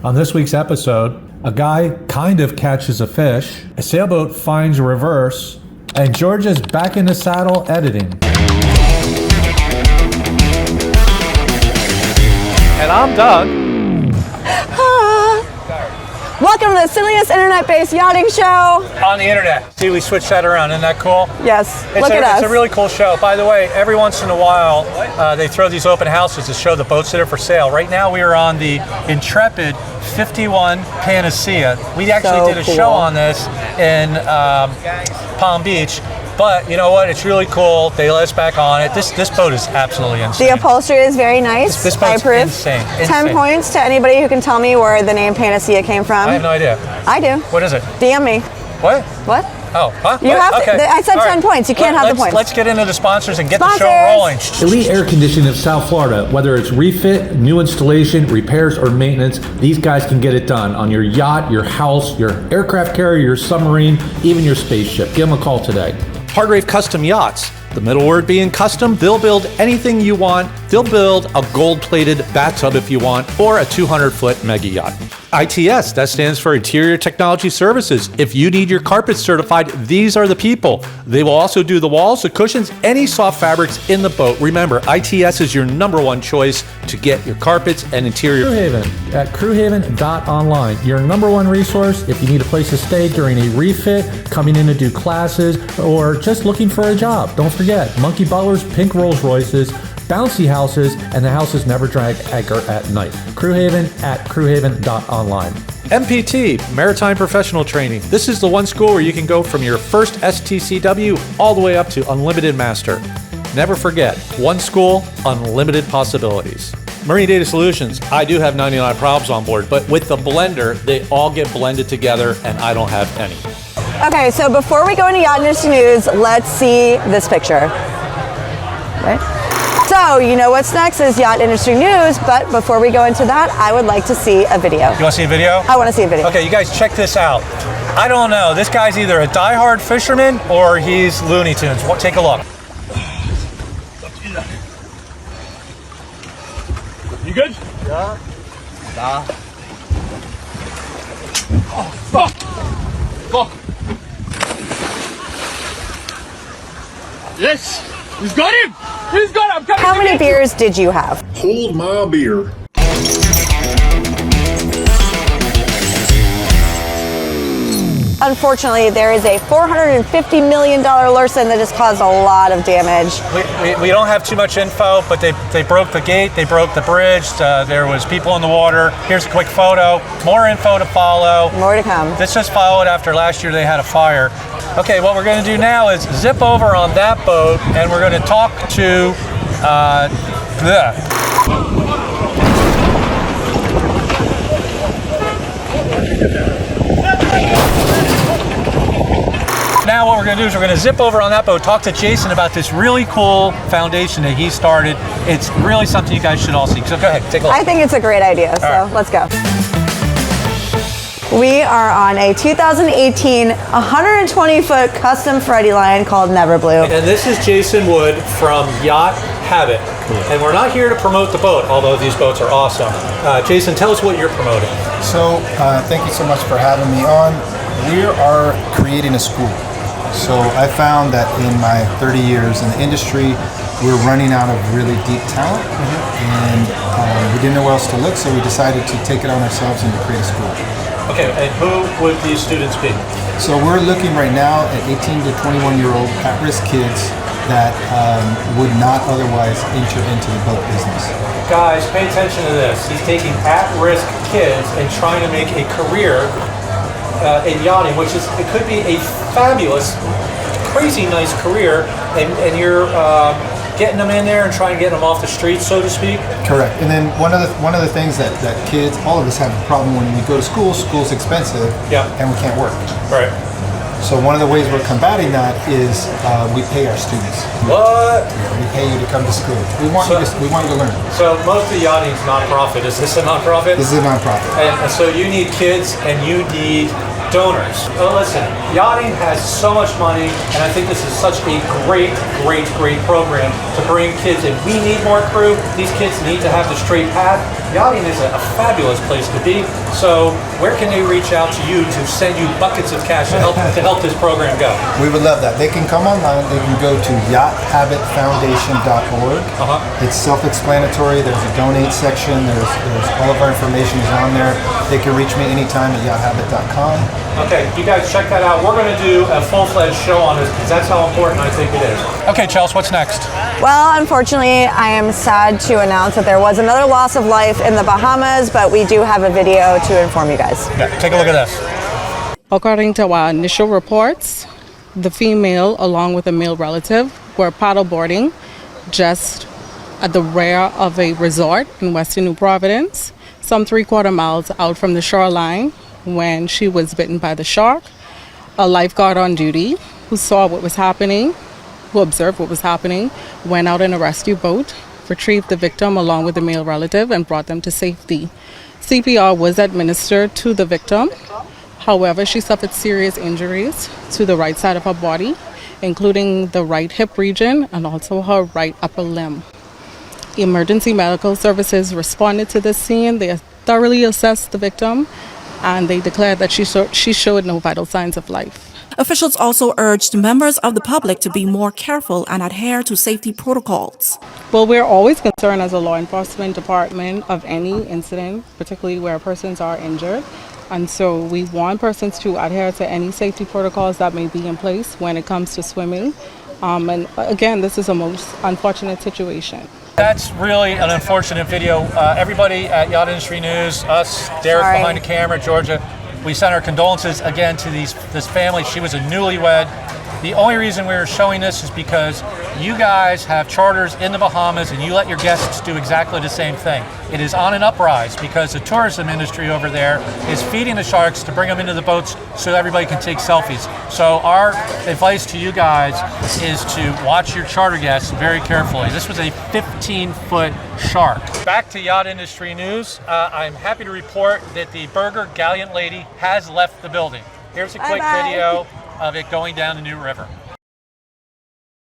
On this week's episode, a guy kind of catches a fish, a sailboat finds reverse, and George is back in the saddle editing. And I'm Doug. Welcome to the silliest internet-based yachting show. On the internet. See, we switched that around. Isn't that cool? Yes. Look at us. It's a really cool show. By the way, every once in a while, they throw these open houses to show the boats that are for sale. Right now, we are on the Intrepid 51 Panacea. We actually did a show on this in Palm Beach. But you know what? It's really cool. They let us back on it. This boat is absolutely insane. The upholstery is very nice. This boat's insane. 10 points to anybody who can tell me where the name Panacea came from. I have no idea. I do. What is it? DM me. What? What? Oh, huh? You have okay. to, I said 10 points. You can't have the points. Let's get into the sponsors and get the show rolling. Elite Air Conditioning of South Florida. Whether it's refit, new installation, repairs, or maintenance, these guys can get it done on your yacht, your house, your aircraft carrier, your submarine, even your spaceship. Give them a call today. Hargrave Custom Yachts. The middle word being custom, they'll build anything you want. They'll build a gold-plated bathtub if you want, or a 200-foot mega yacht. ITS, that stands for Interior Technology Services. If you need your carpets certified, these are the people. They will also do the walls, the cushions, any soft fabrics in the boat. Remember, ITS is your #1 choice to get your carpets and interior. Crewhaven at crewhaven.online. Your #1 resource if you need a place to stay during a refit, coming in to do classes, or just looking for a job. Don't forget, monkey butlers, pink Rolls Royces, bouncy houses, and the houses never drag anchor at night. Crewhaven at crewhaven.online. MPT, Maritime Professional Training. This is the one school where you can go from your first STCW all the way up to Unlimited Master. Never forget, one school, unlimited possibilities. Marine Data Solutions, I do have 99 problems on board, but with the blender, they all get blended together and I don't have any. Okay, so before we go into yacht industry news, let's see this picture. Right? So, you know what's next is yacht industry news, but before we go into that, I would like to see a video. You want to see a video? I want to see a video. Okay, you guys check this out. I don't know. This guy's either a diehard fisherman or he's Looney Tunes. Take a look. You good? Yeah. Nah. Oh, fuck! Fuck! Yes! He's got him! He's got him! How many beers did you have? Hold my beer. Unfortunately, there is a $450 million Lursen that has caused a lot of damage. We don't have too much info, but they broke the gate, they broke the bridge, there was people in the water. Here's a quick photo. More info to follow. More to come. This just followed after last year they had a fire. Okay, what we're going to do now is zip over on that boat and we're going to talk to Now what we're going to do is we're going to zip over on that boat, talk to Jason about this really cool foundation that he started. It's really something you guys should all see. So go ahead, take a look. I think it's a great idea, so right. Let's go. We are on a 2018 120-foot custom Freddy line called Never Blue. And this is Jason Wood from Yacht Habit. And we're not here to promote the boat, although these boats are awesome. Jason, tell us what you're promoting. So, thank you so much for having me on. We are creating a school. So I found that in my 30 years in the industry, we're running out of really deep talent, and we didn't know where else to look, so we decided to take it on ourselves and to create a school. Okay, and who would these students be? So we're looking right now at 18 to 21-year-old at-risk kids that would not otherwise enter into the boat business. Guys, pay attention to this. He's taking at-risk kids and trying to make a career in yachting, which is, it could be a fabulous, crazy nice career, and you're getting them in there and trying to get them off the street, so to speak. Correct. And then one of the things that kids, all of us have a problem when we go to school. School's expensive, and we can't work. Right. So one of the ways we're combating that is we pay our students. What? We pay you to come to school. We want you to learn. So most of the yachting is nonprofit. Is this a nonprofit? This is a nonprofit. And so you need kids, and you need donors. Well, listen, yachting has so much money, and I think this is such a great program to bring kids in. We need more crew. These kids need to have the straight path. Yachting is a fabulous place to be. So where can they reach out to you to send you buckets of cash to help this program go? We would love that. They can come online. They can go to yachthabitfoundation.org. It's self-explanatory. There's a donate section. There's all of our information is on there. They can reach me anytime at yachthabit.com. Okay, you guys check that out. We're going to do a full-fledged show on this because that's how important I think it is. Okay, Chelsea, what's next? Well, unfortunately, I am sad to announce that there was another loss of life in the Bahamas, but we do have a video to inform you guys. Yeah, take a look at this. According to our initial reports, the female, along with a male relative, were paddleboarding just at the rear of a resort in Western New Providence, some 3/4 miles out from the shoreline, when she was bitten by the shark. A lifeguard on duty who saw what was happening, who observed what was happening, went out in a rescue boat, retrieved the victim along with the male relative, and brought them to safety. CPR was administered to the victim. However, she suffered serious injuries to the right side of her body, including the right hip region and also her right upper limb. Emergency medical services responded to the scene. They thoroughly assessed the victim, and they declared that she showed no vital signs of life. Officials also urged members of the public to be more careful and adhere to safety protocols. Well, we're always concerned as a law enforcement department of any incident, particularly where persons are injured. And so we want persons to adhere to any safety protocols that may be in place when it comes to swimming. And again, this is a most unfortunate situation. That's really an unfortunate video. Everybody at Yacht Industry News, us, Derek behind the camera, Georgia, we send our condolences again to this family. She was a newlywed. The only reason we're showing this is because you guys have charters in the Bahamas and you let your guests do exactly the same thing. It is on an uprise because the tourism industry over there is feeding the sharks to bring them into the boats so everybody can take selfies. So our advice to you guys is to watch your charter guests very carefully. This was a 15-foot shark. Back to Yacht Industry News. I'm happy to report that the burger Gallant Lady has left the building. Here's a quick video of it going down the New River.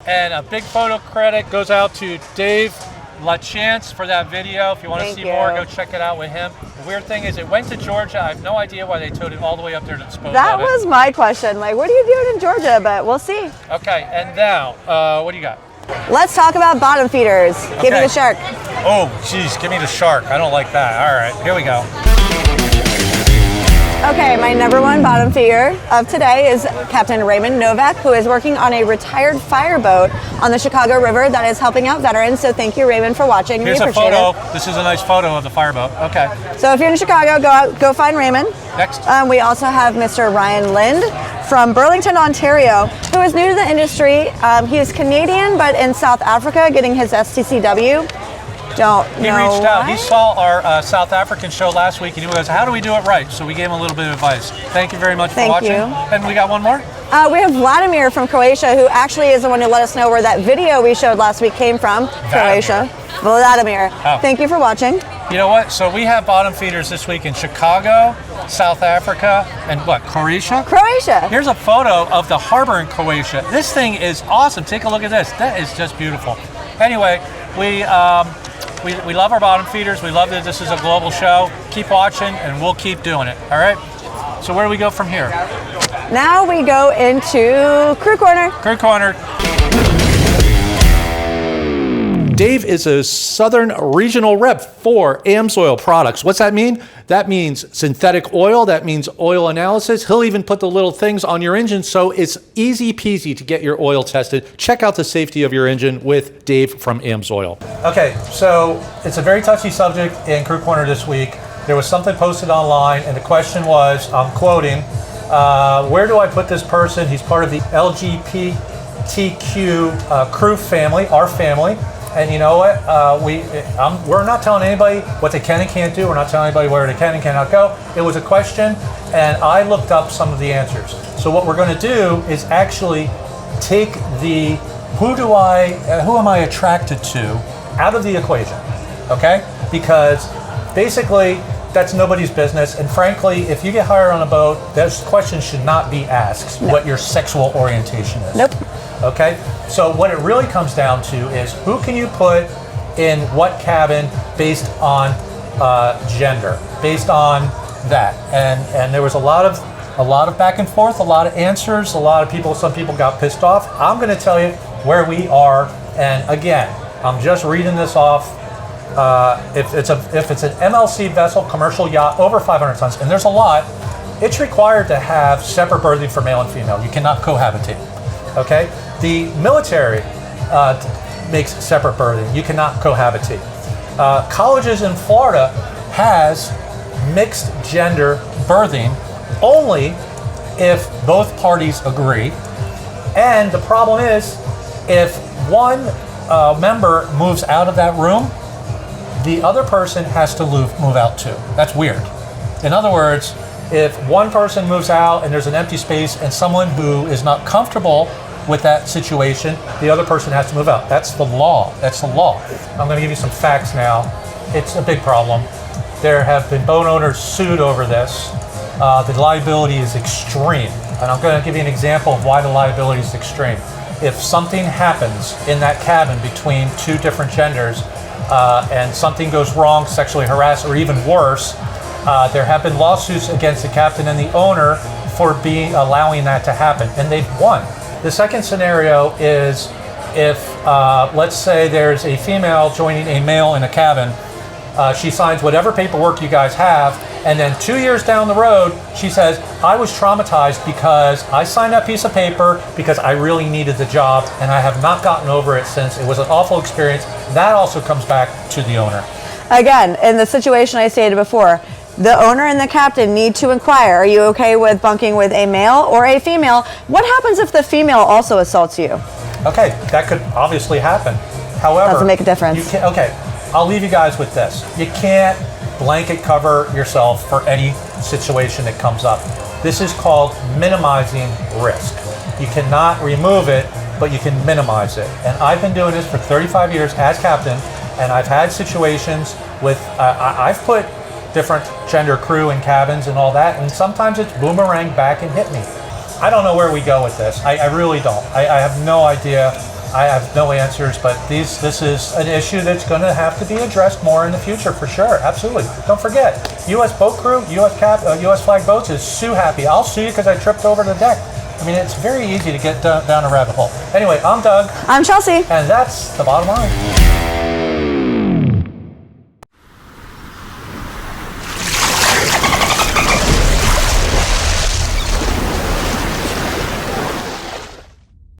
And a big photo credit goes out to Dave LaChance for that video. If you want to see more, go check it out with him. The weird thing is it went to Georgia. I have no idea why they towed it all the way up there to dispose of it. That was my question. Like, what are you doing in Georgia? But we'll see. Okay, and now, what do you got? Let's talk about bottom feeders. Give me the shark. Oh, geez, give me the shark. I don't like that. All right, here we go. Okay, my number one bottom feeder of today is Captain Raymond Novak, who is working on a retired fireboat on the Chicago River that is helping out veterans. So thank you, Raymond, for watching. Here's a photo. This is a nice photo of the fireboat. Okay. So if you're in Chicago, go find Raymond. Next. We also have Mr. Ryan Lind from Burlington, Ontario, who is new to the industry. He is Canadian, but in South Africa, getting his STCW. He reached out. He saw our South African show last week, and he goes, "How do we do it right?" So we gave him a little bit of advice. Thank you very much for watching. And we got one more. We have Vladimir from Croatia, who actually is the one who let us know where that video we showed last week came from. Croatia. Vladimir. Oh. Thank you for watching. You know what? So we have bottom feeders this week in Chicago, South Africa, and what? Croatia? Croatia. Here's a photo of the harbor in Croatia. This thing is awesome. Take a look at this. That is just beautiful. Anyway, we love our bottom feeders. We love that this is a global show. Keep watching, and we'll keep doing it. All right? So where do we go from here? Now we go into Crew Corner. Crew Corner. Dave is a Southern regional rep for AMSOIL products. What's that mean? That means synthetic oil. That means oil analysis. He'll even put the little things on your engine so it's easy peasy to get your oil tested. Check out the safety of your engine with Dave from AMSOIL. Okay, so it's a very touchy subject in Crew Corner this week. There was something posted online, and the question was, I'm quoting, where do I put this person? He's part of the LGBTQ crew family, our family. And you know what? We're not telling anybody what they can and can't do. We're not telling anybody where they can and cannot go. It was a question, and I looked up some of the answers. So what we're going to do is actually take the who am I attracted to out of the equation, okay? Because basically That's nobody's business. And frankly, if you get hired on a boat, those questions should not be asked what your sexual orientation is. Nope. Okay? So what it really comes down to is who can you put in what cabin based on gender, based on that. And there was a lot of back and forth, a lot of answers, some people got pissed off. I'm going to tell you where we are. And again, I'm just reading this off. If it's an MLC vessel, commercial yacht over 500 tons, and there's a lot, it's required to have separate berthing for male and female. You cannot cohabitate. Okay? The military makes separate berthing. You cannot cohabitate. Colleges in Florida has mixed gender berthing only if both parties agree. And the problem is, if one member moves out of that room, the other person has to move out too. That's weird. In other words, if one person moves out and there's an empty space and someone who is not comfortable with that situation, the other person has to move out. That's the law. That's the law. I'm going to give you some facts now. It's a big problem. There have been boat owners sued over this. The liability is extreme. And I'm going to give you an example of why the liability is extreme. If something happens in that cabin between two different genders and something goes wrong, sexually harassed, or even worse, there have been lawsuits against the captain and the owner for allowing that to happen, and they've won. The second scenario is if, let's say there's a female joining a male in a cabin, she signs whatever paperwork you guys have, and then 2 years down the road, she says, I was traumatized because I signed that piece of paper because I really needed the job, and I have not gotten over it since. It was an awful experience. That also comes back to the owner. Again, in the situation I stated before, the owner and the captain need to inquire, are you okay with bunking with a male or a female? What happens if the female also assaults you? Okay, that could obviously happen. However, doesn't make a difference. Okay, I'll leave you guys with this. You can't blanket cover yourself for any situation that comes up. This is called minimizing risk. You cannot remove it, but you can minimize it. And I've been doing this for 35 years as captain, and I've had situations with, I've put different gender crew in cabins and all that, and sometimes it's boomerang back and hit me. I don't know where we go with this. I really don't. I have no idea. I have no answers, but this is an issue that's going to have to be addressed more in the future for sure. Absolutely. Don't forget, U.S. boat crew, U.S. flag boats is sue happy. I'll sue you because I tripped over the deck. I mean, it's very easy to get down a rabbit hole. Anyway, I'm Doug. I'm Chelsea. And that's the bottom line.